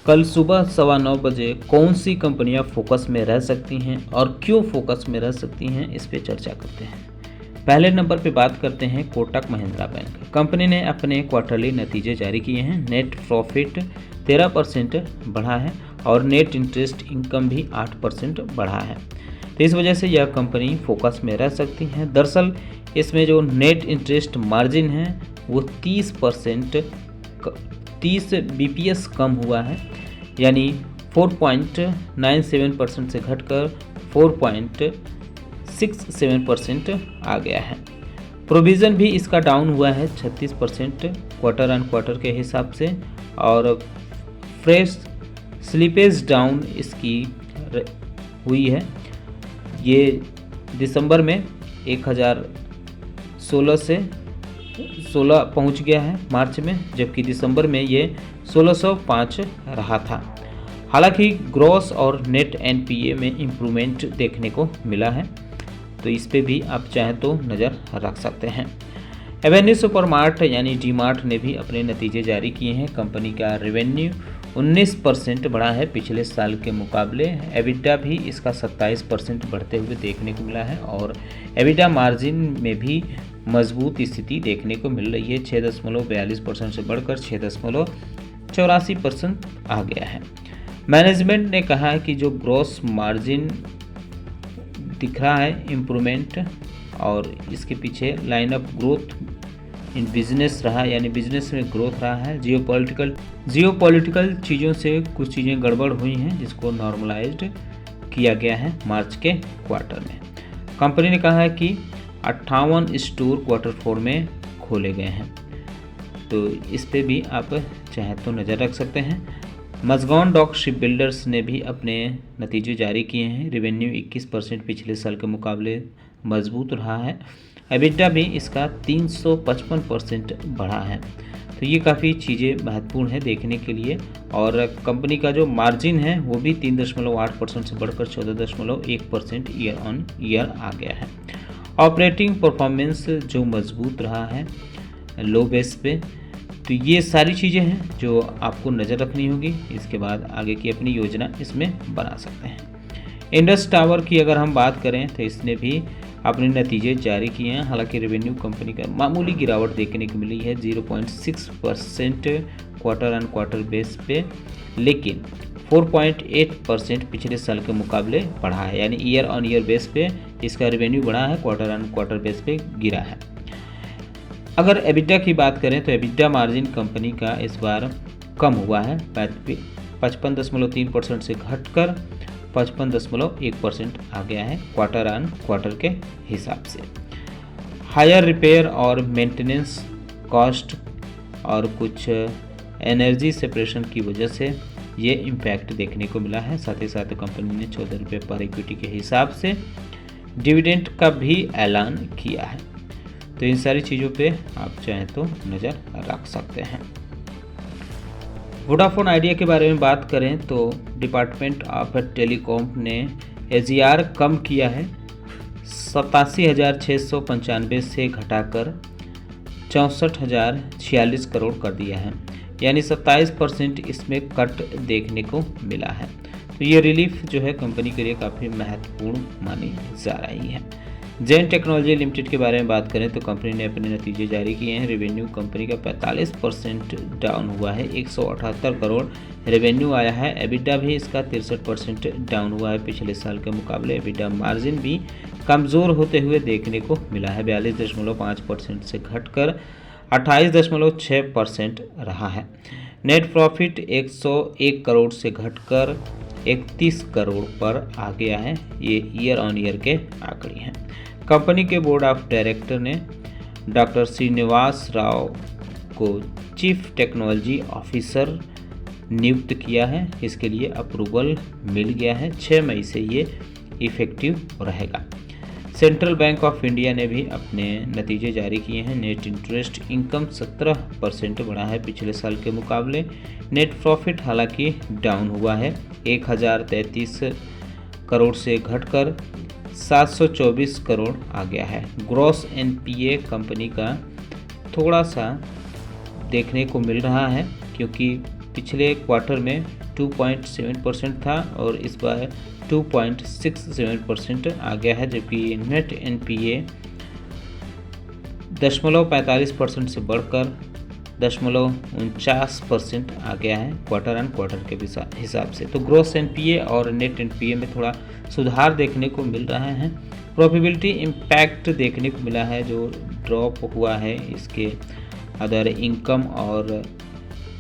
कल सुबह 9:15 बजे कौन सी कंपनियां फोकस में रह सकती हैं और क्यों फोकस में रह सकती हैं, इस पे चर्चा करते हैं। पहले नंबर पे बात करते हैं कोटक महिंद्रा बैंक। कंपनी ने अपने क्वार्टरली नतीजे जारी किए हैं। नेट प्रॉफिट 13% बढ़ा है और नेट इंटरेस्ट इनकम भी 8% बढ़ा है। तो इस वजह से यह कंपनी फोकस में रह सकती है। दरअसल इसमें जो नेट इंटरेस्ट मार्जिन है वो 30 BPS कम हुआ है, यानी 4.97% से घटकर 4.67% आ गया है। प्रोविज़न भी इसका डाउन हुआ है 36% क्वार्टर ऑन क्वार्टर के हिसाब से, और फ्रेश स्लिपेज डाउन इसकी हुई है। ये दिसंबर में 1016 से 16 पहुंच गया है मार्च में, जबकि दिसंबर में ये 1605 रहा था। हालांकि ग्रॉस और नेट NPA में इम्प्रूवमेंट देखने को मिला है, तो इस पे भी आप चाहें तो नज़र रख सकते हैं। एवेन्यू सुपरमार्ट यानी डी-मार्ट ने भी अपने नतीजे जारी किए हैं। कंपनी का रेवेन्यू 19% बढ़ा है पिछले साल के मुकाबले। एबिटा भी इसका 27% बढ़ते हुए देखने को मिला है और एबिटा मार्जिन में भी मजबूत स्थिति देखने को मिल रही है। 6.42% से बढ़कर 6.84% आ गया है। मैनेजमेंट ने कहा है कि जो ग्रॉस मार्जिन दिख रहा है इम्प्रूवमेंट, और इसके पीछे line of growth in business रहा, यानी बिजनेस में ग्रोथ रहा है। जियोपॉलिटिकल चीज़ों से कुछ चीज़ें गड़बड़ हुई हैं, जिसको नॉर्मलाइज्ड किया गया है मार्च के क्वार्टर में। कंपनी ने कहा है कि 58 स्टोर Q4 में खोले गए हैं, तो इस पे भी आप चाहे तो नज़र रख सकते हैं। मज़गान डॉक शिप बिल्डर्स ने भी अपने नतीजे जारी किए हैं। रेवेन्यू 21% पिछले साल के मुकाबले मजबूत रहा है। एबिटा भी इसका 355% बढ़ा है। तो ये काफ़ी चीज़ें महत्वपूर्ण है देखने के लिए। और कंपनी का जो मार्जिन है वो भी 3.8% से बढ़कर 14.1% ईयर ऑन ईयर आ गया है। ऑपरेटिंग परफॉर्मेंस जो मजबूत रहा है लो बेस पे। तो ये सारी चीज़ें हैं जो आपको नज़र रखनी होगी। इसके बाद आगे की अपनी योजना इसमें बना सकते हैं। इंडस टावर की अगर हम बात करें तो इसने भी अपने नतीजे जारी किए हैं। हालांकि रेवेन्यू कंपनी का मामूली गिरावट देखने को मिली है 0.6% क्वार्टर ऑन क्वार्टर बेस पे, लेकिन 4.8% पिछले साल के मुकाबले बढ़ा है, यानी ईयर ऑन ईयर बेस पे इसका रेवेन्यू बढ़ा है, क्वार्टर ऑन क्वार्टर बेस पे गिरा है। अगर एबिटा की बात करें तो एबिटा मार्जिन कंपनी का इस बार कम हुआ है, 55.3% से घटकर 55.1% आ गया है क्वार्टर ऑन क्वार्टर के हिसाब से। हायर रिपेयर और मेंटेनेंस कॉस्ट और कुछ एनर्जी सेपरेशन की वजह से ये इम्पैक्ट देखने को मिला है। साथ ही साथ कंपनी ने 14 रुपये पर इक्विटी के हिसाब से डिविडेंड का भी ऐलान किया है। तो इन सारी चीज़ों पे आप चाहें तो नज़र रख सकते हैं। वोडाफोन आइडिया के बारे में बात करें तो डिपार्टमेंट ऑफ टेलीकॉम ने AGR कम किया है, 87,695 से घटाकर 64,046 करोड़ कर दिया है, यानी 27% इसमें कट देखने को मिला है। तो ये रिलीफ जो है कंपनी के लिए काफ़ी महत्वपूर्ण मानी जा रही है। जैन टेक्नोलॉजी लिमिटेड के बारे में बात करें तो कंपनी ने अपने नतीजे जारी किए हैं। रेवेन्यू कंपनी का 45% डाउन हुआ है, 178 करोड़ रेवेन्यू आया है। एबिटा भी इसका 63% डाउन हुआ है पिछले साल के मुकाबले। एबिटा मार्जिन भी कमज़ोर होते हुए देखने को मिला है, 42.5% से घटकर 28.6% रहा है। नेट प्रॉफिट 101 करोड़ से घटकर 31 करोड़ पर आ गया है। ये ईयर ऑन ईयर के आंकड़े हैं। कंपनी के बोर्ड ऑफ डायरेक्टर ने डॉक्टर श्रीनिवास राव को चीफ टेक्नोलॉजी ऑफिसर नियुक्त किया है। इसके लिए अप्रूवल मिल गया है, 6 मई से ये इफेक्टिव रहेगा। सेंट्रल बैंक ऑफ इंडिया ने भी अपने नतीजे जारी किए हैं। नेट इंटरेस्ट इनकम 17% बढ़ा है पिछले साल के मुकाबले। नेट प्रॉफिट हालांकि डाउन हुआ है, 1033 करोड़ से घटकर 724 करोड़ आ गया है। ग्रॉस NPA कंपनी का थोड़ा सा देखने को मिल रहा है, क्योंकि पिछले क्वार्टर में 2.7% था और इस बार 2.67% आ गया है, जबकि नेट NPA 0.45% से बढ़कर 0.49% आ गया है क्वार्टर ऑन क्वार्टर के हिसाब से। तो ग्रॉस NPA और नेट NPA में थोड़ा सुधार देखने को मिल रहा है। प्रॉफिटेबिलिटी इम्पैक्ट देखने को मिला है जो ड्रॉप हुआ है इसके अदर इनकम और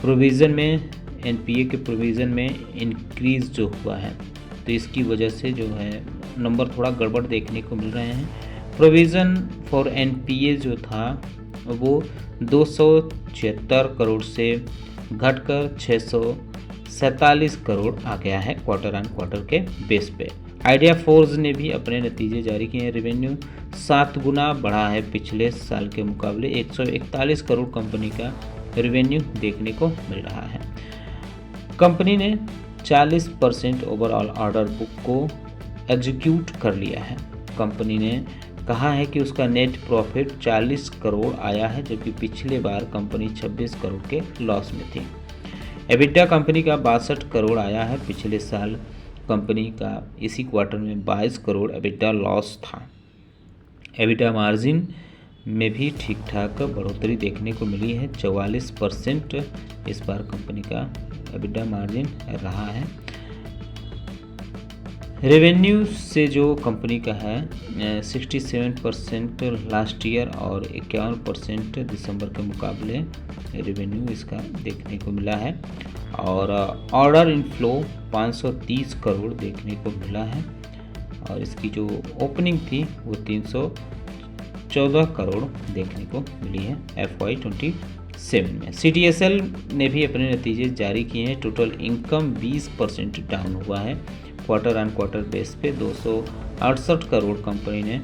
प्रोविज़न में, NPA के प्रोविज़न में इंक्रीज़ जो हुआ है, तो इसकी वजह से जो है नंबर थोड़ा गड़बड़ देखने को मिल रहे हैं। प्रोविज़न फॉर NPA जो था वो 276 करोड़ से घटकर 647 करोड़ आ गया है क्वार्टर ऑन क्वार्टर के बेस पे। आइडिया फोर्स ने भी अपने नतीजे जारी किए हैं। रेवेन्यू 7 गुना बढ़ा है पिछले साल के मुकाबले। 141 करोड़ कंपनी का रेवेन्यू देखने को मिल रहा है। कंपनी ने 40% ओवरऑल ऑर्डर बुक को एग्जीक्यूट कर लिया है। कंपनी ने कहा है कि उसका नेट प्रॉफिट 40 करोड़ आया है, जबकि पिछले बार कंपनी 26 करोड़ के लॉस में थी। एबिटा कंपनी का 62 करोड़ आया है। पिछले साल कंपनी का इसी क्वार्टर में 22 करोड़ एबिटा लॉस था। एबिटा मार्जिन में भी ठीक ठाक बढ़ोतरी देखने को मिली है। 44% इस बार कंपनी का एबिटा मार्जिन रहा है। रेवेन्यू से जो कंपनी का है 67% लास्ट ईयर और 51% दिसंबर के मुकाबले रेवेन्यू इसका देखने को मिला है। और ऑर्डर इनफ्लो 530 करोड़ देखने को मिला है और इसकी जो ओपनिंग थी वो 314 करोड़ देखने को मिली है FY27 में। CDSL ने भी अपने नतीजे जारी किए हैं। टोटल इनकम 20% डाउन हुआ है क्वार्टर ऑन क्वार्टर बेस पे। 268 करोड़ कंपनी ने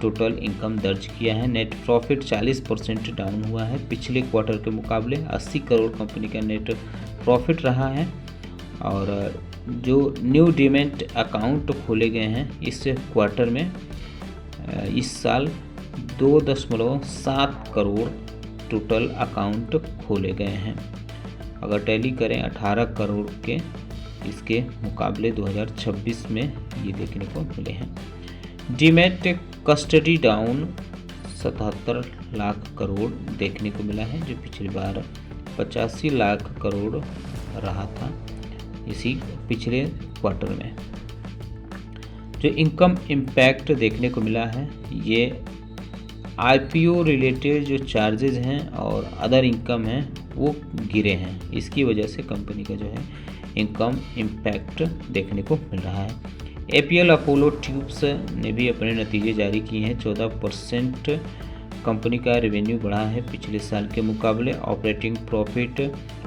टोटल इनकम दर्ज किया है। नेट प्रॉफिट 40% डाउन हुआ है पिछले क्वार्टर के मुकाबले। 80 करोड़ कंपनी का नेट प्रॉफिट रहा है। और जो न्यू डीमैट अकाउंट खोले गए हैं इस क्वार्टर में इस साल 2.7 करोड़ टोटल अकाउंट खोले गए हैं। अगर टैली करें 18 करोड़ के इसके मुकाबले 2026 में ये देखने को मिले हैं। Demat custody down 77 lakh crore देखने को मिला है, जो पिछली बार 85 लाख करोड़ रहा था इसी पिछले क्वार्टर में। जो इनकम इम्पैक्ट देखने को मिला है ये IPO रिलेटेड जो चार्जेस हैं और अदर इनकम हैं वो गिरे हैं। इसकी वजह से कंपनी का जो है इनकम इम्पैक्ट देखने को मिल रहा है। APL अपोलो ट्यूब्स ने भी अपने नतीजे जारी किए हैं। 14% कंपनी का रेवेन्यू बढ़ा है पिछले साल के मुकाबले। ऑपरेटिंग प्रॉफिट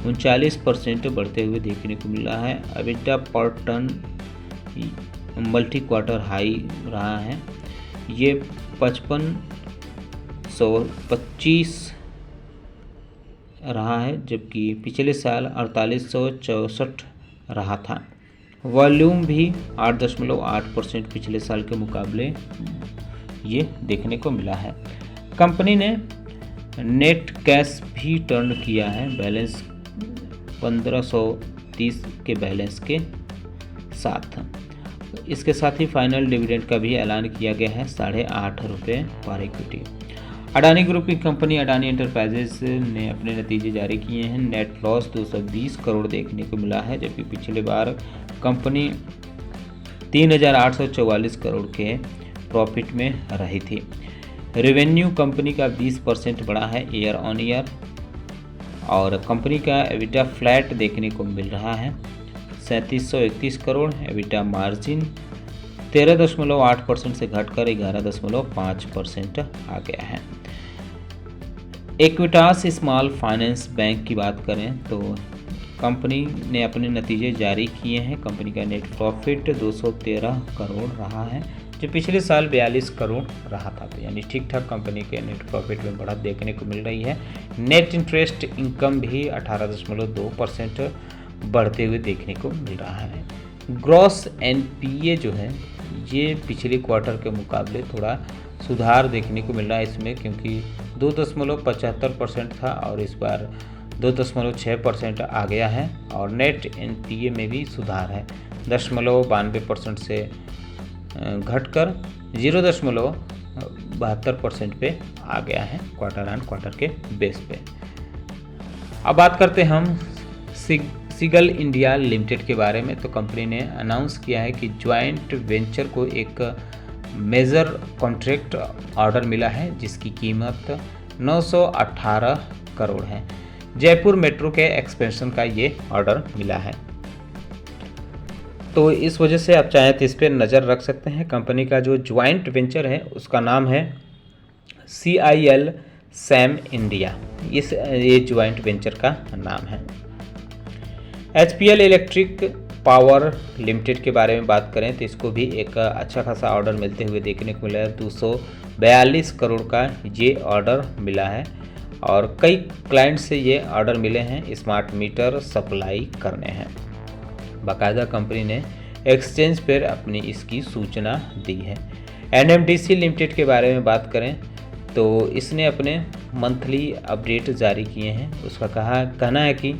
39% बढ़ते हुए देखने को मिला है। एबिटा पर टन मल्टी क्वार्टर हाई रहा है। ये 5525 रहा है, जबकि पिछले साल 4864 रहा था। वॉल्यूम भी 8.8% पिछले साल के मुकाबले ये देखने को मिला है। कंपनी ने नेट कैश भी टर्न किया है बैलेंस 1530 के बैलेंस के साथ। इसके साथ ही फाइनल डिविडेंड का भी ऐलान किया गया है 8.5 रुपये पर इक्विटी। अडानी ग्रुप की कंपनी अडानी एंटरप्राइजेस ने अपने नतीजे जारी किए हैं। नेट लॉस 220 करोड़ देखने को मिला है, जबकि पिछले बार कंपनी 3844 करोड़ के प्रॉफिट में रही थी। रेवेन्यू कंपनी का 20% बढ़ा है ईयर ऑन ईयर और कंपनी का एबिटा फ्लैट देखने को मिल रहा है 3731 करोड़। एबिटा मार्जिन 13.8% से घटकर 11.5% आ गया है। इक्विटास स्मॉल फाइनेंस बैंक की बात करें तो कंपनी ने अपने नतीजे जारी किए हैं। कंपनी का नेट प्रॉफिट 213 करोड़ रहा है, जो पिछले साल 42 करोड़ रहा था। तो यानी ठीक ठाक कंपनी के नेट प्रॉफिट में बढ़त देखने को मिल रही है। नेट इंटरेस्ट इनकम भी 18.2% बढ़ते हुए देखने को मिल रहा है। ग्रॉस NPA जो है ये पिछले क्वार्टर के मुकाबले थोड़ा सुधार देखने को मिल रहा है इसमें, क्योंकि 2.75% था और इस बार 2.6% आ गया है और नेट एनपीए में भी सुधार है, 0.92% से घटकर 0.72% पे आ गया है क्वार्टर ऑन क्वार्टर के बेस पे। अब बात करते हैं हम सीगल इंडिया लिमिटेड के बारे में। तो कंपनी ने अनाउंस किया है कि ज्वाइंट वेंचर को एक मेजर कॉन्ट्रैक्ट ऑर्डर मिला है जिसकी कीमत 918 करोड़ है। जयपुर मेट्रो के एक्सपेंशन का ये ऑर्डर मिला है, तो इस वजह से आप चाहें तो इस पर नज़र रख सकते हैं। कंपनी का जो ज्वाइंट वेंचर है उसका नाम है CIL सैम इंडिया, ये ज्वाइंट वेंचर का नाम है। HPL इलेक्ट्रिक पावर लिमिटेड के बारे में बात करें तो इसको भी एक अच्छा खासा ऑर्डर मिलते हुए देखने को मिला है। 242 करोड़ का ये ऑर्डर मिला है और कई क्लाइंट से ये ऑर्डर मिले हैं स्मार्ट मीटर सप्लाई करने हैं। बाकायदा कंपनी ने एक्सचेंज पर अपनी इसकी सूचना दी है। NMDC लिमिटेड के बारे में बात करें तो इसने अपने मंथली अपडेट जारी किए हैं। उसका कहना है कि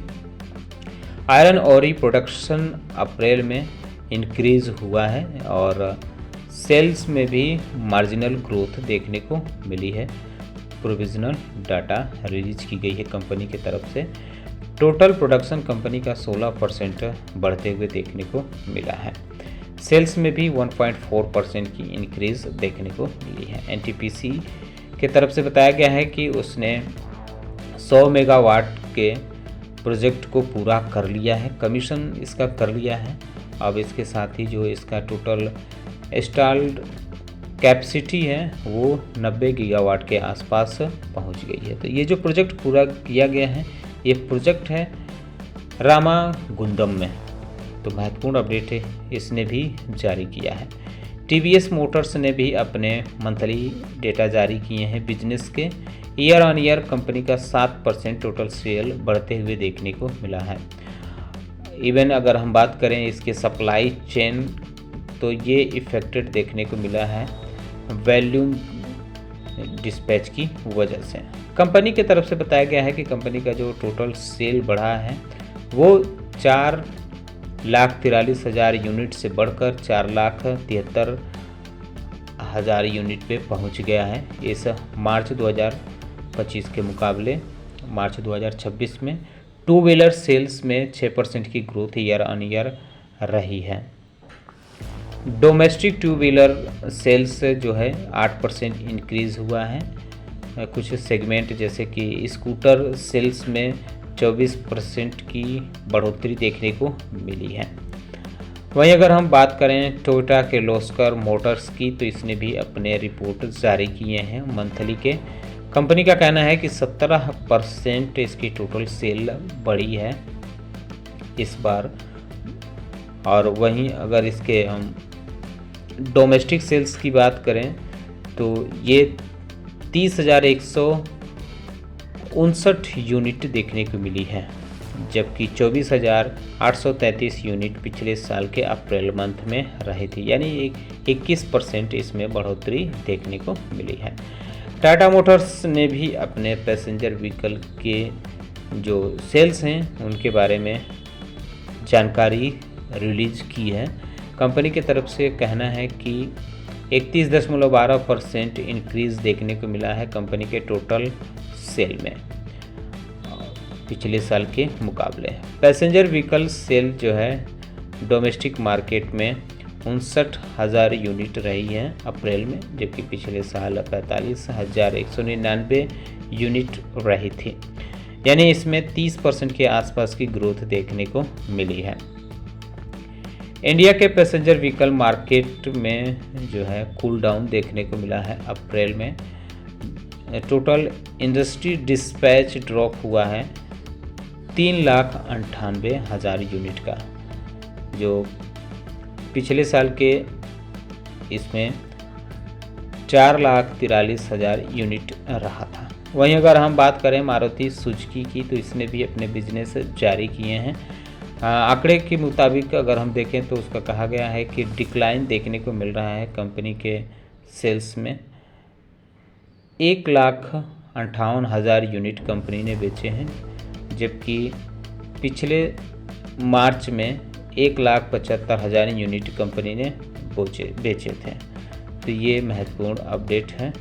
आयरन ओरी प्रोडक्शन अप्रैल में इंक्रीज हुआ है और सेल्स में भी मार्जिनल ग्रोथ देखने को मिली है। प्रोविजनल डाटा रिलीज की गई है कंपनी की तरफ से। टोटल प्रोडक्शन कंपनी का 16% बढ़ते हुए देखने को मिला है। सेल्स में भी 1.4% की इंक्रीज देखने को मिली है। NTPC की तरफ से बताया गया है कि उसने 100 मेगावाट के प्रोजेक्ट को पूरा कर लिया है, कमीशन इसका कर लिया है। अब इसके साथ ही जो इसका टोटल इंस्टॉल्ड कैपेसिटी है वो 90 गीगावाट के आसपास पहुंच गई है। तो ये जो प्रोजेक्ट पूरा किया गया है ये प्रोजेक्ट है रामागुंडम में, तो महत्वपूर्ण अपडेट है इसने भी जारी किया है। TVS मोटर्स ने भी अपने मंथली डेटा जारी किए हैं बिजनेस के। ईयर ऑन ईयर कंपनी का 7% टोटल सेल बढ़ते हुए देखने को मिला है। इवन अगर हम बात करें इसके सप्लाई चेन तो ये इफेक्टेड देखने को मिला है वॉल्यूम डिस्पैच की वजह से। कंपनी की तरफ से बताया गया है कि कंपनी का जो टोटल सेल बढ़ा है वो 4,43,000 यूनिट से बढ़कर 4,73,000 यूनिट पे पहुंच गया है। इस मार्च 2025 के मुकाबले मार्च 2026 में टू व्हीलर सेल्स में 6% की ग्रोथ ईयर ऑन ईयर रही है। डोमेस्टिक टू व्हीलर सेल्स जो है 8% इंक्रीज़ हुआ है। कुछ सेगमेंट जैसे कि स्कूटर सेल्स में 24% की बढ़ोतरी देखने को मिली है। वहीं अगर हम बात करें टोयोटा किर्लोस्कर मोटर्स की तो इसने भी अपने रिपोर्ट जारी किए हैं मंथली के। कंपनी का कहना है कि 17% इसकी टोटल सेल बढ़ी है इस बार। और वहीं अगर इसके हम डोमेस्टिक सेल्स की बात करें तो ये 30,159 यूनिट देखने को मिली है, जबकि 24,833 यूनिट पिछले साल के अप्रैल मंथ में रही थी, यानी 21% इसमें बढ़ोतरी देखने को मिली है। टाटा मोटर्स ने भी अपने पैसेंजर व्हीकल के जो सेल्स हैं उनके बारे में जानकारी रिलीज की है। कंपनी की तरफ से कहना है कि 31.12% इंक्रीज़ देखने को मिला है कंपनी के टोटल सेल में पिछले साल के मुकाबले। पैसेंजर व्हीकल सेल जो है डोमेस्टिक मार्केट में 59,000 यूनिट रही है अप्रैल में, जबकि पिछले साल 45,199 यूनिट रही थी, यानी इसमें 30% के आसपास की ग्रोथ देखने को मिली है। इंडिया के पैसेंजर व्हीकल मार्केट में जो है कूल डाउन देखने को मिला है अप्रैल में। टोटल इंडस्ट्री डिस्पैच ड्रॉप हुआ है 3,98,000 यूनिट का, जो पिछले साल के इसमें 4,43,000 यूनिट रहा था। वहीं अगर हम बात करें मारुति सुजुकी की तो इसने भी अपने बिजनेस जारी किए हैं। आंकड़े के मुताबिक अगर हम देखें तो उसका कहा गया है कि डिक्लाइन देखने को मिल रहा है कंपनी के सेल्स में। 1,58,000 यूनिट कंपनी ने बेचे हैं, जबकि पिछले मार्च में 1,75,000 यूनिट कंपनी ने बेचे थे। तो ये महत्वपूर्ण अपडेट है।